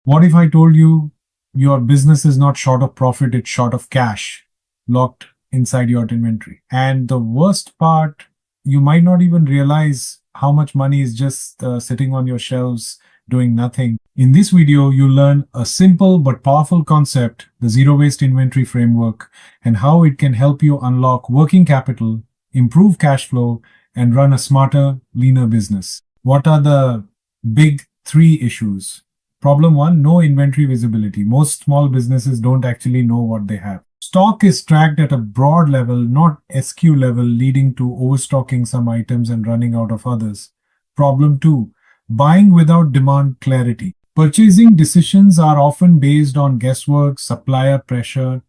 What if I told you your business is not short of profit, it's short of cash locked inside your inventory? And the worst part, you might not even realize how much money is just sitting on your shelves doing nothing. In this video, you learn a simple but powerful concept, the zero waste inventory framework, and how it can help you unlock working capital, improve cash flow, and run a smarter, leaner business. What are the big three issues? Problem one, no inventory visibility. Most small businesses don't actually know what they have. Stock is tracked at a broad level, not SKU level, leading to overstocking some items and running out of others. Problem two, buying without demand clarity. Purchasing decisions are often based on guesswork, supplier pressure,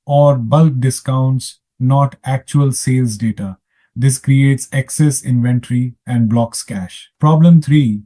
or bulk discounts, not actual sales data. This creates excess inventory and blocks cash. Problem three,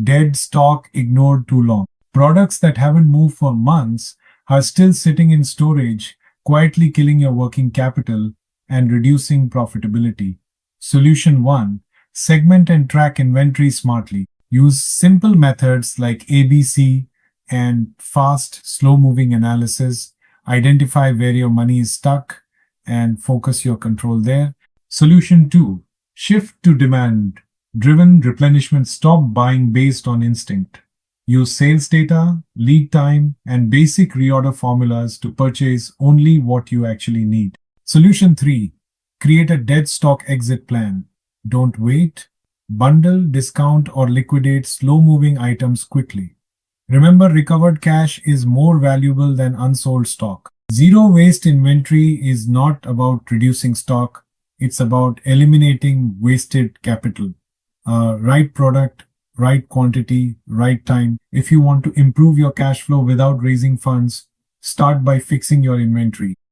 dead stock ignored too long. Products that haven't moved for months are still sitting in storage, quietly killing your working capital and reducing profitability. Solution 1. Segment and track inventory smartly. Use simple methods like ABC and fast, slow moving analysis. Identify where your money is stuck and focus your control there. Solution 2. Shift to demand driven replenishment. Stop buying based on instinct. Use sales data, lead time, and basic reorder formulas to purchase only what you actually need. Solution 3. Create a dead stock exit plan. Don't wait. Bundle, discount, or liquidate slow-moving items quickly. Remember, recovered cash is more valuable than unsold stock. Zero waste inventory is not about reducing stock. It's about eliminating wasted capital. Right product, right quantity, right time. If you want to improve your cash flow without raising funds, start by fixing your inventory.